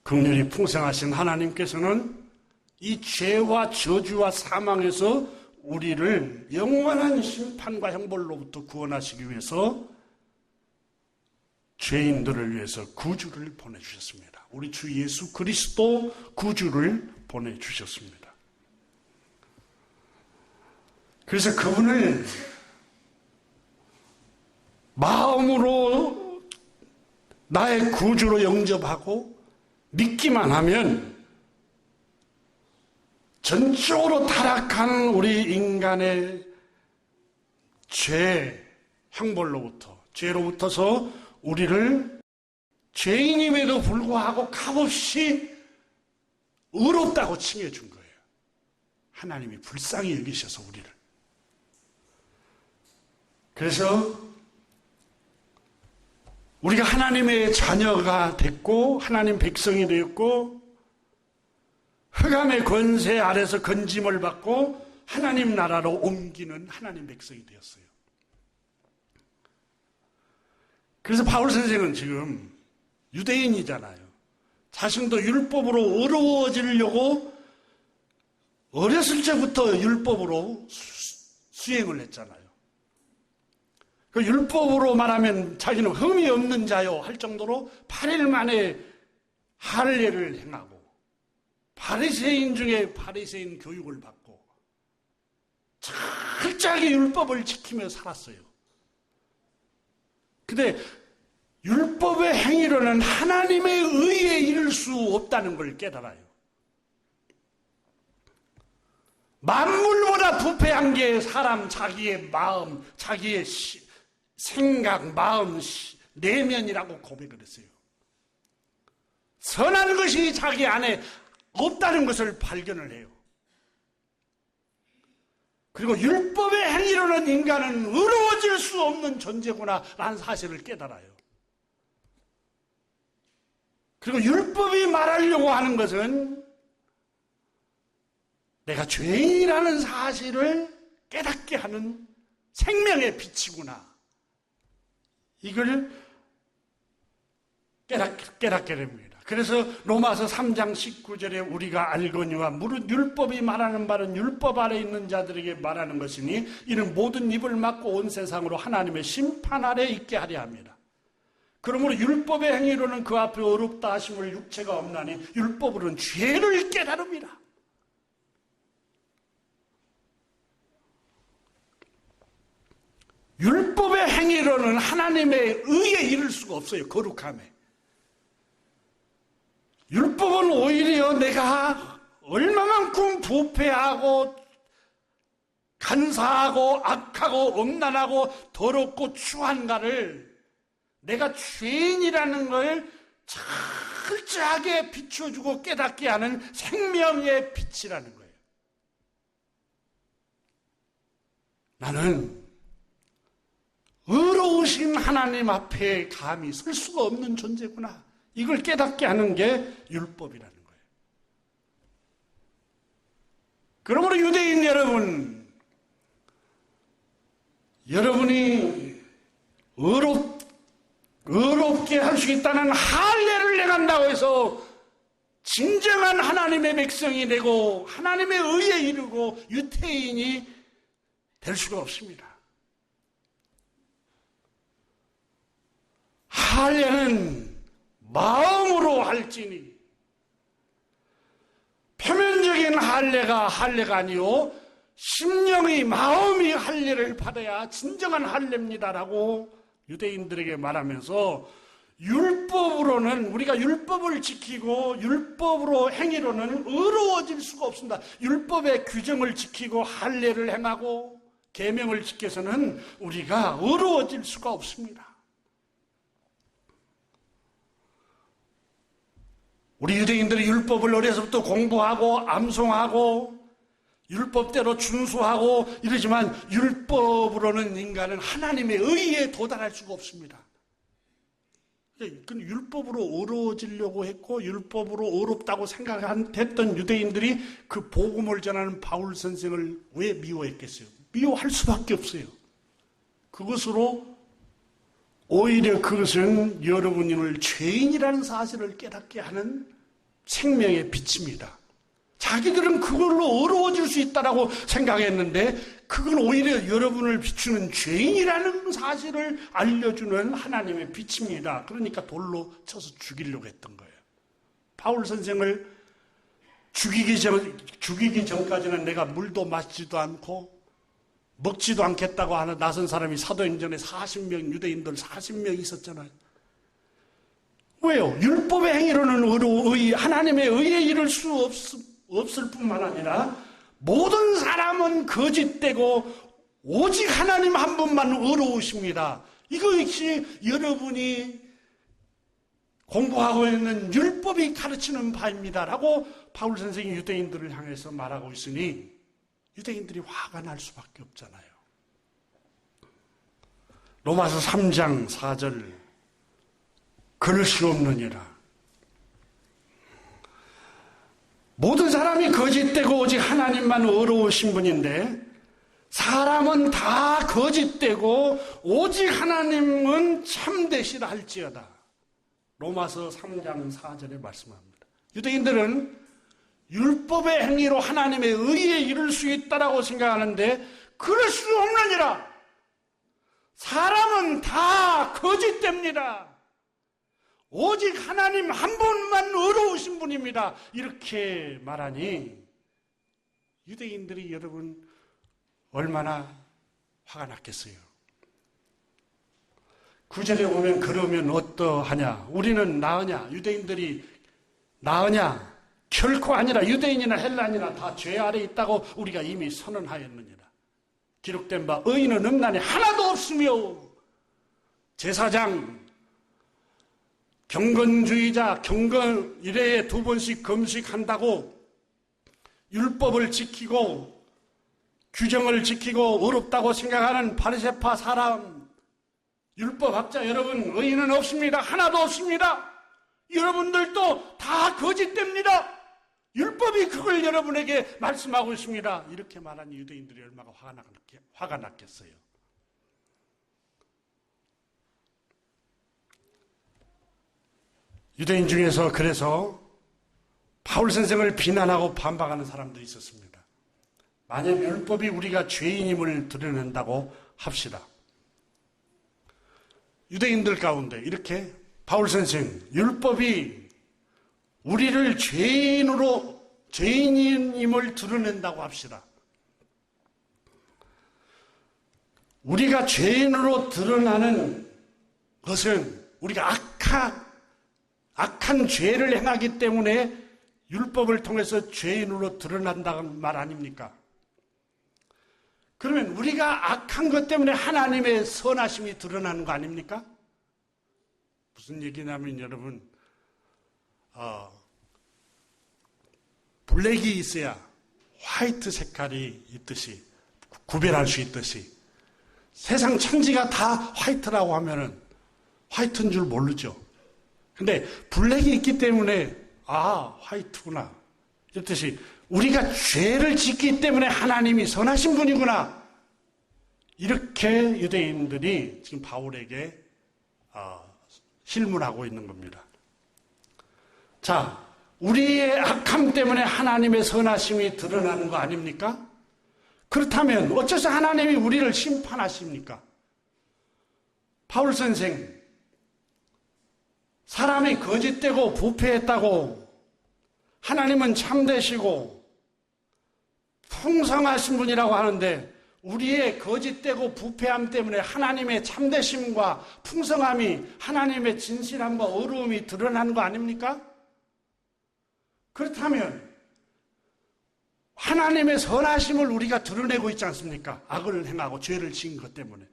긍휼이 풍성하신 하나님께서는 이 죄와 저주와 사망에서 우리를 영원한 심판과 형벌로부터 구원하시기 위해서 죄인들을 위해서 구주를 보내주셨습니다. 우리 주 예수 그리스도 구주를 보내주셨습니다. 그래서 그분을 마음으로 나의 구주로 영접하고 믿기만 하면 전적으로 타락한 우리 인간의 죄, 형벌로부터, 죄로부터서 우리를 죄인임에도 불구하고 값없이 의롭다고 칭해준 거예요. 하나님이 불쌍히 여기셔서 우리를. 그래서 우리가 하나님의 자녀가 됐고 하나님 백성이 되었고 흑암의 권세 아래서 건짐을 받고 하나님 나라로 옮기는 하나님 백성이 되었어요. 그래서 바울 선생은 지금 유대인이잖아요. 자신도 율법으로 의로워지려고 어렸을 때부터 율법으로 수행을 했잖아요. 그 율법으로 말하면 자기는 흠이 없는 자요 할 정도로 8일 만에 할례를 행하고 바리새인 중에 바리새인 교육을 받고 철저하게 율법을 지키며 살았어요. 근데 율법의 행위로는 하나님의 의에 이를 수 없다는 걸 깨달아요. 만물보다 부패한 게 사람 자기의 마음, 자기의 생각, 마음, 내면이라고 고백을 했어요. 선한 것이 자기 안에 없다는 것을 발견을 해요. 그리고 율법의 행위로는 인간은 의로워질 수 없는 존재구나 라는 사실을 깨달아요. 그리고 율법이 말하려고 하는 것은 내가 죄인이라는 사실을 깨닫게 하는 생명의 빛이구나. 이걸 깨닫게 됩니다. 그래서 로마서 3장 19절에 우리가 알거니와 무릇 율법이 말하는 바는 율법 아래 있는 자들에게 말하는 것이니 이는 모든 입을 막고 온 세상으로 하나님의 심판 아래 있게 하려 합니다. 그러므로 율법의 행위로는 그 앞에 어렵다 하심을 육체가 없나니 율법으로는 죄를 깨달음이라. 율법의 행위로는 하나님의 의에 이를 수가 없어요. 거룩함에. 율법은 오히려 내가 얼마만큼 부패하고 간사하고 악하고 엄난하고 더럽고 추한가를 내가 죄인이라는 걸 철저하게 비춰주고 깨닫게 하는 생명의 빛이라는 거예요. 나는 의로우신 하나님 앞에 감히 설 수가 없는 존재구나. 이걸 깨닫게 하는 게 율법이라는 거예요. 그러므로 유대인 여러분이 의롭게 할 수 있다는 할례를 행한다고 해서 진정한 하나님의 백성이 되고 하나님의 의에 이르고 유태인이 될 수가 없습니다. 할례는 마음으로 할지니 표면적인 할례가 아니요 심령의 마음이 할례를 받아야 진정한 할례입니다라고 유대인들에게 말하면서 율법으로는 우리가 율법을 지키고 율법으로 행위로는 의로워질 수가 없습니다. 율법의 규정을 지키고 할례를 행하고 계명을 지켜서는 우리가 의로워질 수가 없습니다. 우리 유대인들이 율법을 어려서부터 공부하고 암송하고 율법대로 준수하고 이러지만 율법으로는 인간은 하나님의 의에 도달할 수가 없습니다. 율법으로 의로워지려고 했고 율법으로 의롭다고 생각했던 유대인들이 그 복음을 전하는 바울 선생을 왜 미워했겠어요? 미워할 수밖에 없어요. 그것으로 오히려 그것은 여러분을 죄인이라는 사실을 깨닫게 하는 생명의 빛입니다. 자기들은 그걸로 의로워질 수 있다고 생각했는데 그건 오히려 여러분을 비추는 죄인이라는 사실을 알려주는 하나님의 빛입니다. 그러니까 돌로 쳐서 죽이려고 했던 거예요. 바울 선생을 죽이기 전까지는 내가 물도 마시지도 않고 먹지도 않겠다고 하는 나선 사람이 사도행전에 40명, 유대인들 40명 있었잖아요. 왜요? 율법의 행위로는 하나님의 의에 이를 수 없을 뿐만 아니라 모든 사람은 거짓되고 오직 하나님 한 분만 의로우십니다. 이것이 여러분이 공부하고 있는 율법이 가르치는 바입니다라고 바울 선생이 유대인들을 향해서 말하고 있으니 유대인들이 화가 날 수밖에 없잖아요. 로마서 3장 4절 그럴 수 없느니라. 모든 사람이 거짓되고 오직 하나님만 의로우신 분인데 사람은 다 거짓되고 오직 하나님은 참되시라 할지어다. 로마서 3장 4절에 말씀합니다. 유대인들은 율법의 행위로 하나님의 의에 이를 수 있다라고 생각하는데 그럴 수 없느니라. 사람은 다 거짓됩니다. 오직 하나님 한 분만 의로우신 분입니다. 이렇게 말하니 유대인들이 여러분 얼마나 화가 났겠어요. 구절에 보면 그러면 어떠하냐? 우리는 나으냐? 유대인들이 나으냐? 결코 아니라 유대인이나 헬라인이나 다 죄 아래 있다고 우리가 이미 선언하였느니라. 기록된 바 의인은 없나니 하나도 없으며 제사장, 경건주의자, 경건 1회에 2번씩 금식한다고 율법을 지키고 규정을 지키고 어렵다고 생각하는 바리새파 사람, 율법학자 여러분, 의인은 없습니다. 하나도 없습니다. 여러분들도 다 거짓됩니다. 율법이 그걸 여러분에게 말씀하고 있습니다. 이렇게 말하니 유대인들이 얼마나 화가 났겠어요. 유대인 중에서 그래서 바울 선생을 비난하고 반박하는 사람들이 있었습니다. 만약 율법이 우리가 죄인임을 드러낸다고 합시다. 유대인들 가운데 이렇게 바울 선생, 율법이 우리를 죄인임을 드러낸다고 합시다. 우리가 죄인으로 드러나는 것은 우리가 악한 죄를 행하기 때문에 율법을 통해서 죄인으로 드러난다는 말 아닙니까? 그러면 우리가 악한 것 때문에 하나님의 선하심이 드러나는 거 아닙니까? 무슨 얘기냐면 여러분, 블랙이 있어야 화이트 색깔이 있듯이 구별할 수 있듯이 세상 천지가 다 화이트라고 하면은 화이트인 줄 모르죠. 근데 블랙이 있기 때문에 화이트구나. 이렇듯이 우리가 죄를 짓기 때문에 하나님이 선하신 분이구나. 이렇게 유대인들이 지금 바울에게 실문하고 있는 겁니다. 자, 우리의 악함 때문에 하나님의 선하심이 드러나는 거 아닙니까? 그렇다면 어째서 하나님이 우리를 심판하십니까? 바울 선생, 사람이 거짓되고 부패했다고 하나님은 참되시고 풍성하신 분이라고 하는데 우리의 거짓되고 부패함 때문에 하나님의 참되심과 풍성함이 하나님의 진실함과 어려움이 드러나는 거 아닙니까? 그렇다면 하나님의 선하심을 우리가 드러내고 있지 않습니까? 악을 행하고 죄를 지은 것 때문에.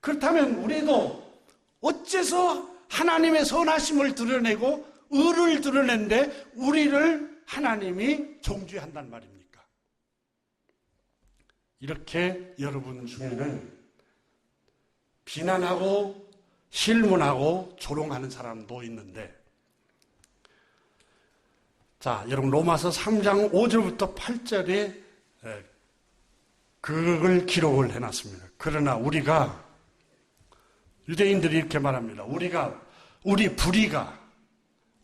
그렇다면 우리도 어째서 하나님의 선하심을 드러내고 의를 드러낸데 우리를 하나님이 정죄한단 말입니까? 이렇게 여러분 중에는 비난하고 실문하고 조롱하는 사람도 있는데, 자, 여러분 로마서 3장 5절부터 8절에 그걸 기록을 해놨습니다. 그러나 우리가, 유대인들이 이렇게 말합니다.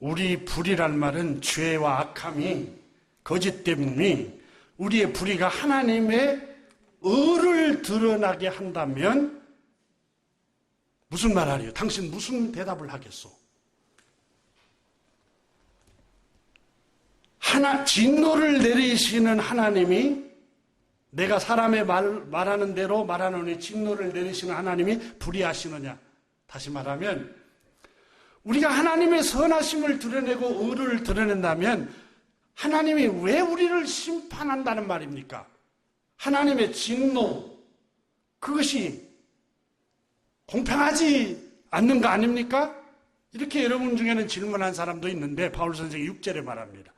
우리 불의란 말은 죄와 악함이, 거짓됨이, 우리의 불의가 하나님의 의를 드러나게 한다면 무슨 말 하래요? 당신 무슨 대답을 하겠소? 진노를 내리시는 하나님이, 내가 사람의 말하는 대로 말하노니 진노를 내리시는 하나님이 불의하시느냐? 다시 말하면 우리가 하나님의 선하심을 드러내고 의를 드러낸다면 하나님이 왜 우리를 심판한다는 말입니까? 하나님의 진노, 그것이 공평하지 않는 거 아닙니까? 이렇게 여러분 중에는 질문한 사람도 있는데 바울 선생이 6절에 말합니다.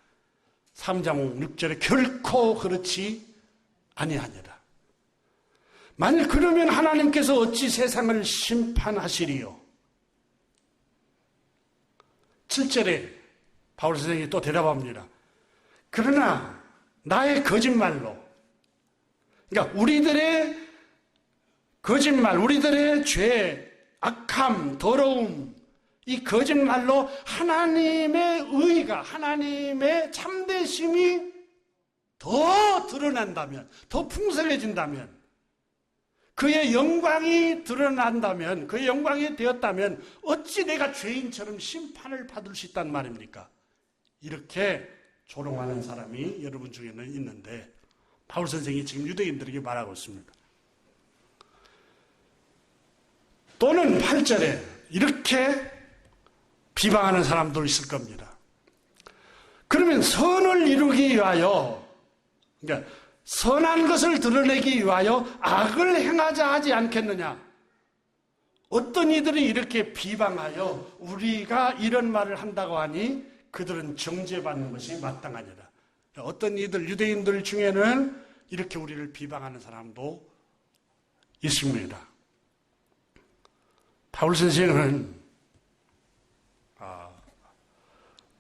3장 6절에 결코 그렇지 아니하니라. 만일 그러면 하나님께서 어찌 세상을 심판하시리요? 7절에 바울 선생이 또 대답합니다. 그러나 나의 거짓말로, 그러니까 우리들의 거짓말, 우리들의 죄, 악함, 더러움, 이 거짓말로 하나님의 의가, 하나님의 참되심이 더 드러난다면, 더 풍성해진다면, 그의 영광이 드러난다면, 그의 영광이 되었다면 어찌 내가 죄인처럼 심판을 받을 수 있단 말입니까? 이렇게 조롱하는 사람이 여러분 중에는 있는데 바울 선생이 지금 유대인들에게 말하고 있습니다. 또는 8절에 이렇게 비방하는 사람도 있을 겁니다. 그러면 선을 이루기 위하여, 그러니까 선한 것을 드러내기 위하여 악을 행하자 하지 않겠느냐? 어떤 이들이 이렇게 비방하여 우리가 이런 말을 한다고 하니 그들은 정죄받는 것이 마땅하니라. 어떤 이들, 유대인들 중에는 이렇게 우리를 비방하는 사람도 있습니다. 바울 선생은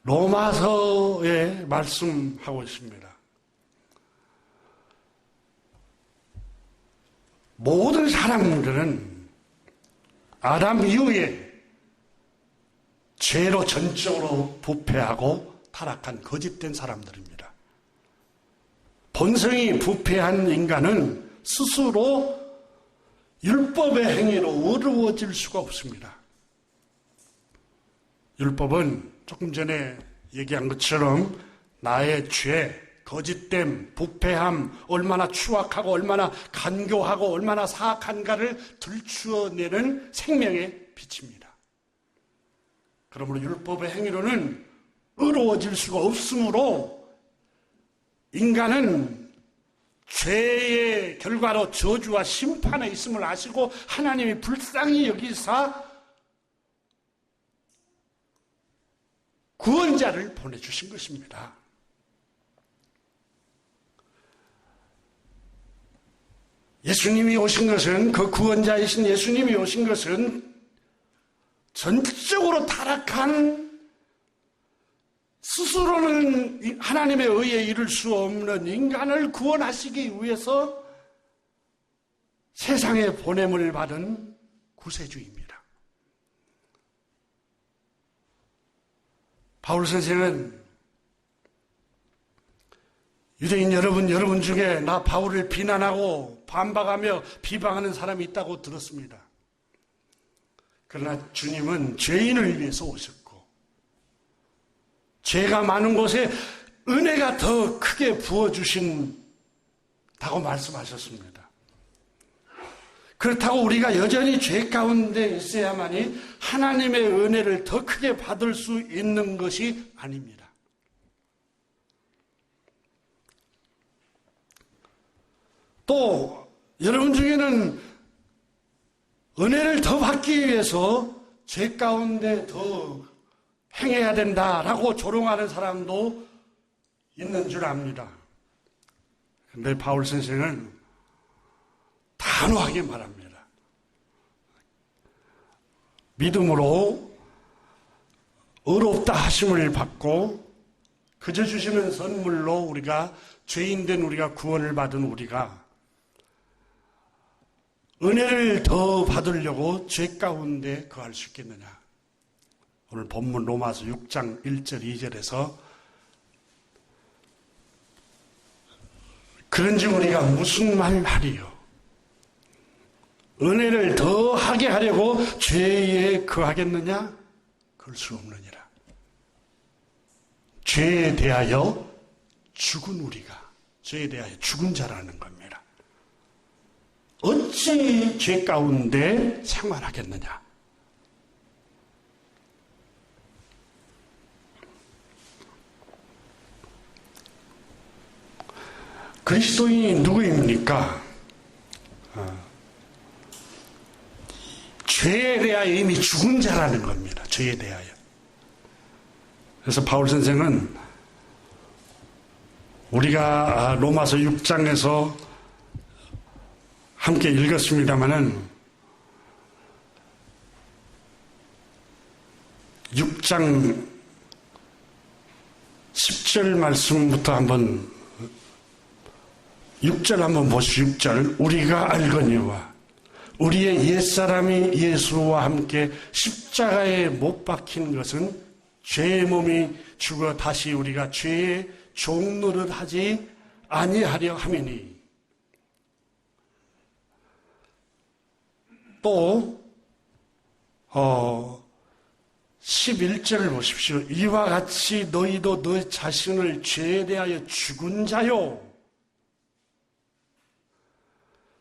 로마서에 말씀하고 있습니다. 모든 사람들은 아담 이후에 죄로 전적으로 부패하고 타락한 거짓된 사람들입니다. 본성이 부패한 인간은 스스로 율법의 행위로 어려워질 수가 없습니다. 율법은 조금 전에 얘기한 것처럼 나의 죄, 거짓됨, 부패함, 얼마나 추악하고 얼마나 간교하고 얼마나 사악한가를 들추어내는 생명의 빛입니다. 그러므로 율법의 행위로는 의로워질 수가 없으므로 인간은 죄의 결과로 저주와 심판에 있음을 아시고 하나님이 불쌍히 여기사 구원자를 보내주신 것입니다. 예수님이 오신 것은, 그 구원자이신 예수님이 오신 것은 전적으로 타락한, 스스로는 하나님의 의에 이를 수 없는 인간을 구원하시기 위해서 세상에 보냄을 받은 구세주입니다. 바울 선생은 유대인 여러분 중에 나 바울을 비난하고 반박하며 비방하는 사람이 있다고 들었습니다. 그러나 주님은 죄인을 위해서 오셨고 죄가 많은 곳에 은혜가 더 크게 부어주신다고 말씀하셨습니다. 그렇다고 우리가 여전히 죄 가운데 있어야만이 하나님의 은혜를 더 크게 받을 수 있는 것이 아닙니다. 또 여러분 중에는 은혜를 더 받기 위해서 죄 가운데 더 행해야 된다라고 조롱하는 사람도 있는 줄 압니다. 그런데 바울 선생은 단호하게 말합니다. 믿음으로 의롭다 하심을 받고 그저 주시는 선물로 우리가 죄인된 우리가 구원을 받은 우리가 은혜를 더 받으려고 죄 가운데 거할 수 있겠느냐. 오늘 본문 로마서 6장 1절 2절에서 그런지 우리가 무슨 말 하리요. 은혜를 더 하게 하려고 죄에 거하겠느냐? 그럴 수 없느니라. 죄에 대하여 죽은 우리가 죄에 대하여 죽은 자라는 겁니다. 어찌 죄 가운데 생활하겠느냐? 그리스도인이 누구입니까? 죄에 대하여 이미 죽은 자라는 겁니다. 죄에 대하여. 그래서 바울 선생은 우리가 로마서 6장에서 함께 읽었습니다마는 6장 10절 말씀부터 한번 6절 한번 보시죠. 6절 우리가 알거니와 우리의 옛사람이 예수와 함께 십자가에 못 박힌 것은 죄의 몸이 죽어 다시 우리가 죄의 종노릇 하지 아니하려 함이니 또 11절을 보십시오. 이와 같이 너희도 너 자신을 죄에 대하여 죽은 자요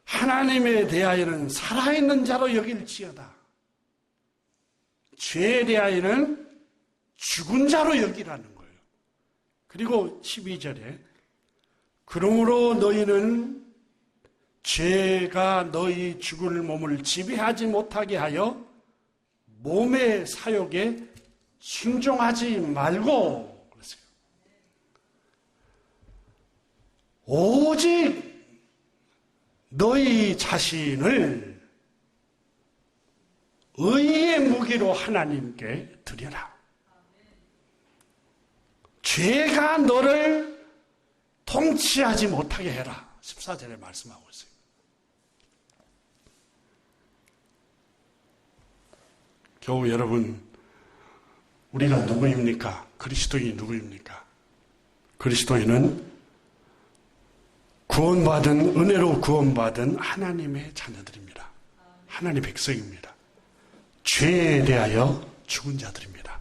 하나님에 대하여는 살아있는 자로 여길지어다. 죄에 대하여는 죽은 자로 여기라는 거예요. 그리고 12절에 그러므로 너희는 죄가 너희 죽을 몸을 지배하지 못하게 하여 몸의 사욕에 순종하지 말고 그랬어요. 오직 너희 자신을 의의 무기로 하나님께 드려라. 죄가 너를 통치하지 못하게 해라. 14절에 말씀하고 있어요. 겨우 여러분, 우리가 누구입니까? 그리스도인이 누구입니까? 그리스도인은 구원받은, 은혜로 구원받은 하나님의 자녀들입니다. 하나님의 백성입니다. 죄에 대하여 죽은 자들입니다.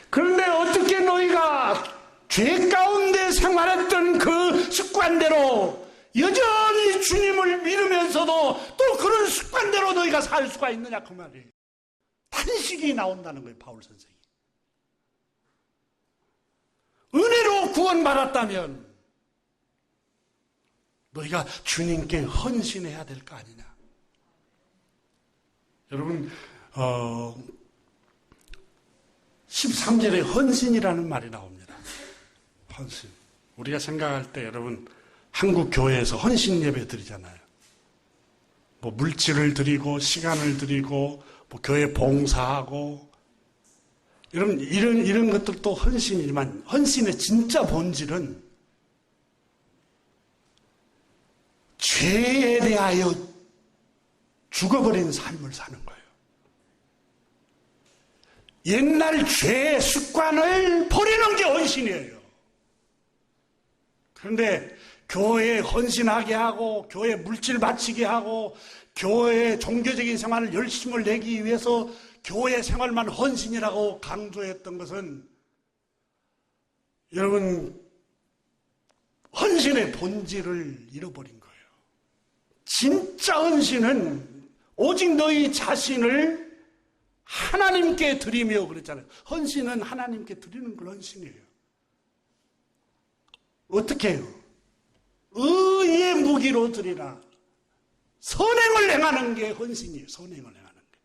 그런데 어떻게 너희가 죄 가운데 생활했던 그 습관대로 여전히 주님을 믿으면서도 또 그런 습관대로 너희가 살 수가 있느냐 그 말이에요. 탄식이 나온다는 거예요. 바울 선생이. 은혜로 구원받았다면 너희가 주님께 헌신해야 될 거 아니냐. 여러분 13절에 헌신이라는 말이 나옵니다. 헌신. 우리가 생각할 때 여러분 한국 교회에서 헌신 예배 드리잖아요. 뭐 물질을 드리고 시간을 드리고 뭐 교회 봉사하고 이런 것들도 헌신이지만 헌신의 진짜 본질은 죄에 대하여 죽어버린 삶을 사는 거예요. 옛날 죄의 습관을 버리는 게 헌신이에요. 그런데 교회에 헌신하게 하고 교회에 물질 바치게 하고 교회의 종교적인 생활을 열심을 내기 위해서 교회 생활만 헌신이라고 강조했던 것은 여러분 헌신의 본질을 잃어버린 거예요. 진짜 헌신은 오직 너희 자신을 하나님께 드리며 그랬잖아요. 헌신은 하나님께 드리는 걸 헌신이에요. 어떻게 해요? 의의 무기로 드리라. 선행을 행하는 게 헌신이에요. 선행을 행하는 게.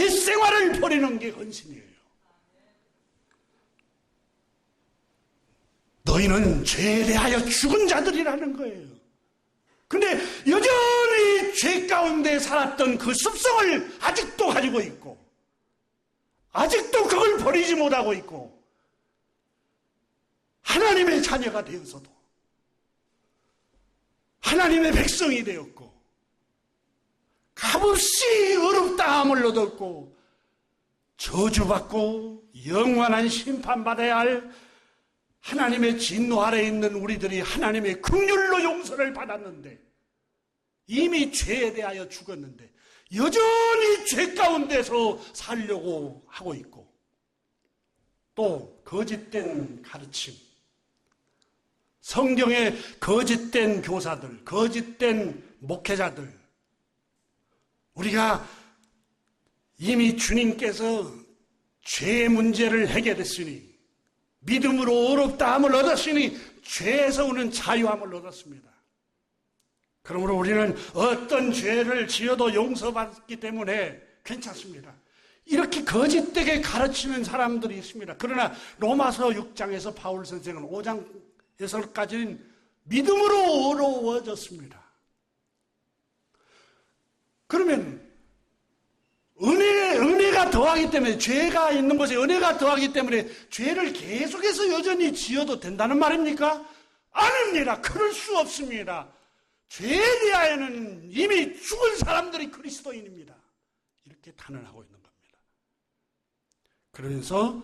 옛생활을 버리는 게 헌신이에요. 너희는 죄에 대하여 죽은 자들이라는 거예요. 근데 여전히 죄 가운데 살았던 그 습성을 아직도 가지고 있고 아직도 그걸 버리지 못하고 있고 하나님의 자녀가 되어서도 하나님의 백성이 되었고 값없이 어렵다함을 얻었고 저주받고 영원한 심판받아야 할 하나님의 진노 아래에 있는 우리들이 하나님의 긍휼로 용서를 받았는데 이미 죄에 대하여 죽었는데 여전히 죄 가운데서 살려고 하고 있고 또 거짓된 가르침, 성경의 거짓된 교사들, 거짓된 목회자들, 우리가 이미 주님께서 죄의 문제를 해결했으니 믿음으로 어렵다함을 얻었으니 죄에서 오는 자유함을 얻었습니다. 그러므로 우리는 어떤 죄를 지어도 용서받기 때문에 괜찮습니다. 이렇게 거짓되게 가르치는 사람들이 있습니다. 그러나 로마서 6장에서 바울 선생은 5장에서까지는 믿음으로 어려워졌습니다. 그러면 은혜가 더하기 때문에 죄가 있는 곳에 은혜가 더하기 때문에 죄를 계속해서 여전히 지어도 된다는 말입니까? 아닙니다. 그럴 수 없습니다. 죄에 대하여는 이미 죽은 사람들이 그리스도인입니다. 이렇게 단언하고 있는 겁니다. 그러면서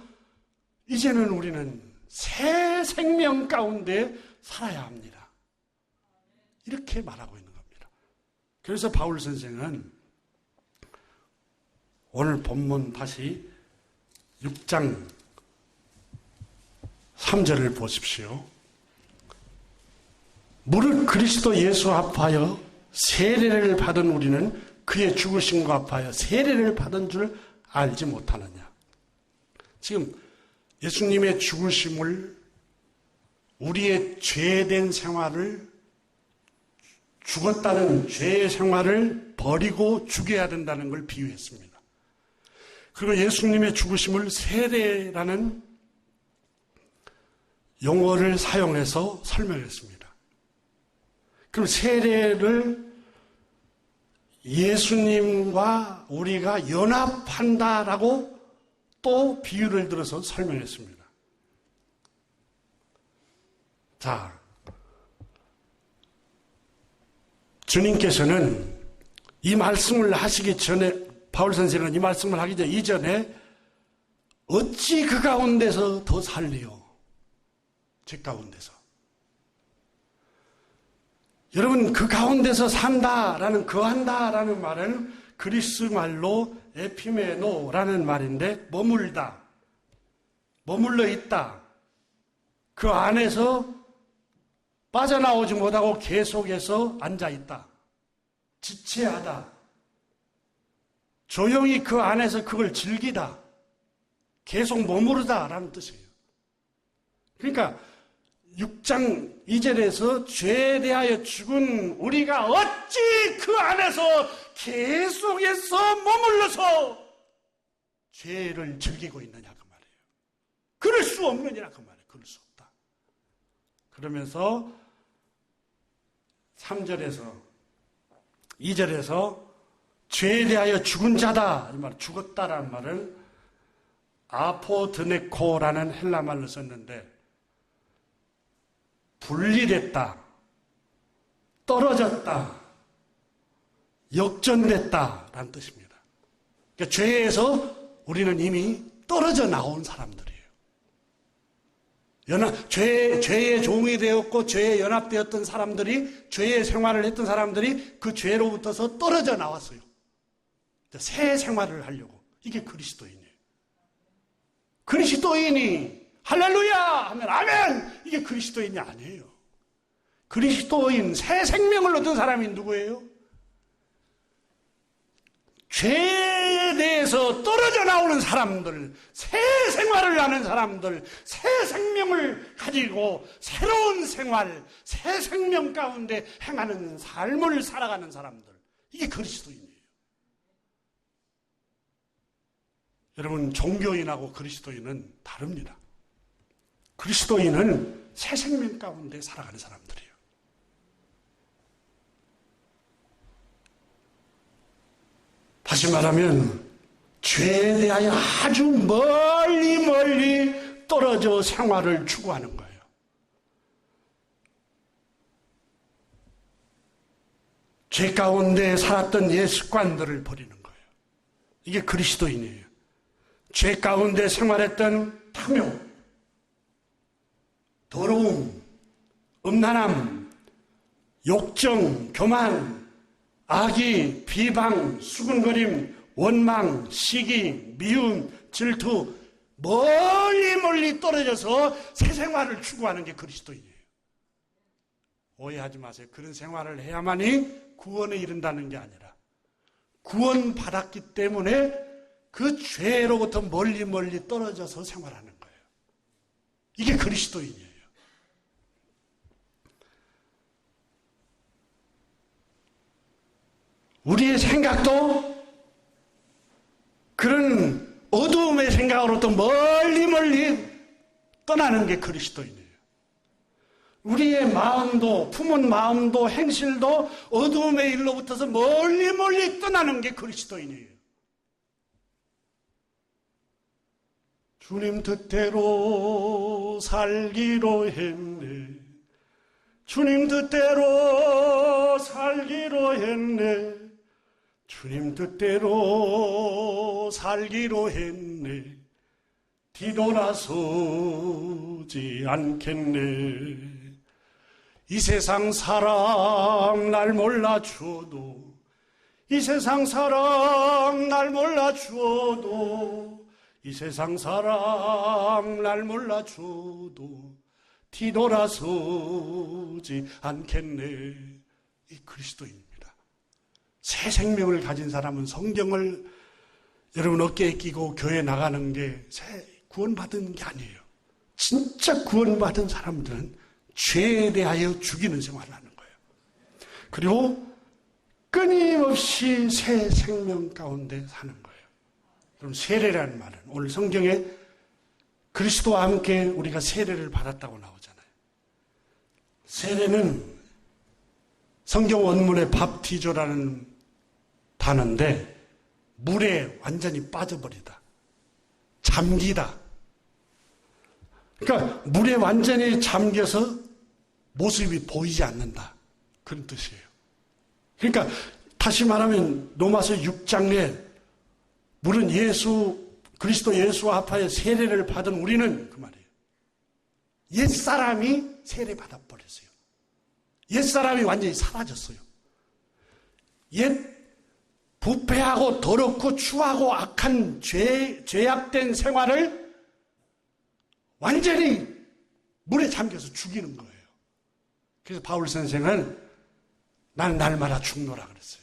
이제는 우리는 새 생명 가운데 살아야 합니다. 이렇게 말하고 있는 겁니다. 그래서 바울 선생은 오늘 본문 다시 6장 3절을 보십시오. 무릇 그리스도 예수 합하여 세례를 받은 우리는 그의 죽으심과 합하여 세례를 받은 줄 알지 못하느냐. 지금 예수님의 죽으심을, 우리의 죄된 생활을, 죽었다는 죄의 생활을 버리고 죽여야 된다는 걸 비유했습니다. 그리고 예수님의 죽으심을 세례라는 용어를 사용해서 설명했습니다. 그럼 세례를 예수님과 우리가 연합한다라고 또 비유를 들어서 설명했습니다. 자, 주님께서는 이 말씀을 하시기 전에, 바울 선생은 이 말씀을 하기 이전에 어찌 그 가운데서 더 살리요? 제 가운데서. 여러분, 그 가운데서 산다라는, 거한다라는 말은 그리스 말로 에피메노라는 말인데, 머물다, 머물러 있다, 그 안에서 빠져나오지 못하고 계속해서 앉아있다, 지체하다, 조용히 그 안에서 그걸 즐기다, 계속 머무르다라는 뜻이에요. 그러니까 6장 2절에서 죄에 대하여 죽은 우리가 어찌 그 안에서 계속해서 머물러서 죄를 즐기고 있느냐 그 말이에요. 그럴 수 없느냐 그 말이에요. 그럴 수 없다. 그러면서 3절에서 2절에서 죄에 대하여 죽은 자다, 이 말, 죽었다라는 말을 아포드네코라는 헬라 말로 썼는데, 분리됐다, 떨어졌다, 역전됐다라는 뜻입니다. 그러니까 죄에서 우리는 이미 떨어져 나온 사람들이에요. 죄의 종이 되었고 죄에 연합되었던 사람들이, 죄의 생활을 했던 사람들이 그 죄로부터서 떨어져 나왔어요. 새 생활을 하려고. 이게 그리스도인이에요. 그리스도인이 할렐루야 하면 아멘! 이게 그리스도인이 아니에요. 그리스도인, 새 생명을 얻은 사람이 누구예요? 죄에 대해서 떨어져 나오는 사람들, 새 생활을 하는 사람들, 새 생명을 가지고 새로운 생활, 새 생명 가운데 행하는 삶을 살아가는 사람들, 이게 그리스도인이에요. 여러분, 종교인하고 그리스도인은 다릅니다. 그리스도인은 새 생명 가운데 살아가는 사람들이에요. 다시 말하면 죄에 대하여 아주 멀리 떨어져 생활을 추구하는 거예요. 죄 가운데 살았던 옛 습관들을 버리는 거예요. 이게 그리스도인이에요. 죄 가운데 생활했던 탐욕, 더러움, 음란함, 욕정, 교만, 악의, 비방, 수군거림, 원망, 시기, 미움, 질투, 멀리 떨어져서 새 생활을 추구하는 게 그리스도인이에요. 오해하지 마세요. 그런 생활을 해야만이 구원에 이른다는 게 아니라, 구원받았기 때문에 그 죄로부터 멀리 떨어져서 생활하는 거예요. 이게 그리스도인이에요. 우리의 생각도 그런 어두움의 생각으로부터 멀리 떠나는 게 그리스도인이에요. 우리의 마음도, 품은 마음도, 행실도 어두움의 일로부터서 멀리 떠나는 게 그리스도인이에요. 주님 뜻대로 살기로 했네. 주님 뜻대로 살기로 했네. 주님 뜻대로 살기로 했네. 뒤돌아서지 않겠네. 이 세상 사람 날 몰라줘도 이 세상 사랑 날 몰라주어도 이 세상 사랑 날 몰라주어도 뒤돌아서지 않겠네. 이 그리스도입니다. 새 생명을 가진 사람은 성경을 여러분 어깨에 끼고 교회 나가는 게 구원받은 게 아니에요. 진짜 구원받은 사람들은 죄에 대하여 죽이는 생활을 하는 거예요. 그리고 끊임없이 새 생명 가운데 사는 거예요. 그럼 세례라는 말은 오늘 성경에 그리스도와 함께 우리가 세례를 받았다고 나오잖아요. 세례는 성경 원문에 밥티조라는 단어인데 물에 완전히 빠져버리다. 잠기다. 그러니까 물에 완전히 잠겨서 모습이 보이지 않는다. 그런 뜻이에요. 그러니까 다시 말하면 로마서 6장에 물은 그리스도 예수와 합하여 세례를 받은 우리는 그 말이에요. 옛사람이 세례 받아버렸어요. 옛사람이 완전히 사라졌어요. 옛 부패하고 더럽고 추하고 악한 죄악된 생활을 완전히 물에 잠겨서 죽이는 거예요. 그래서 바울 선생은 난 날마다 죽노라 그랬어요.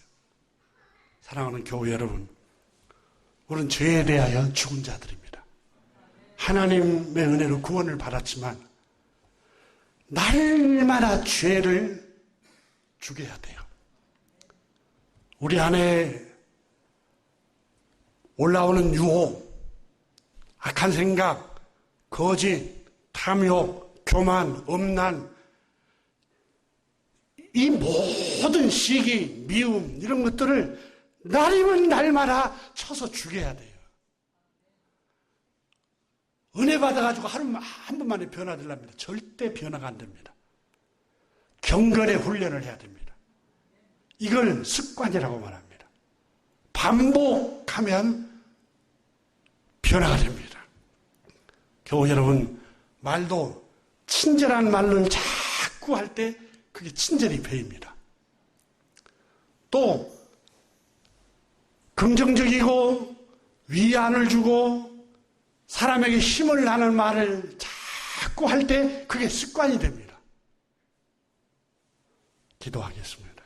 사랑하는 교회 여러분, 우리는 죄에 대하여 죽은 자들입니다. 하나님의 은혜로 구원을 받았지만 날마다 죄를 죽여야 돼요. 우리 안에 올라오는 유혹, 악한 생각, 거짓, 탐욕, 교만, 음란, 이 모든 시기, 미움 이런 것들을 날이면 날마다 쳐서 죽여야 돼요. 은혜 받아가지고 한 번만에 변화되려면 절대 변화가 안 됩니다. 경건의 훈련을 해야 됩니다. 이걸 습관이라고 말합니다. 반복하면 변화가 됩니다. 교우 여러분, 말도 친절한 말을 자꾸 할 때 그게 친절이 배입니다. 또 긍정적이고 위안을 주고 사람에게 힘을 나는 말을 자꾸 할 때 그게 습관이 됩니다. 기도하겠습니다.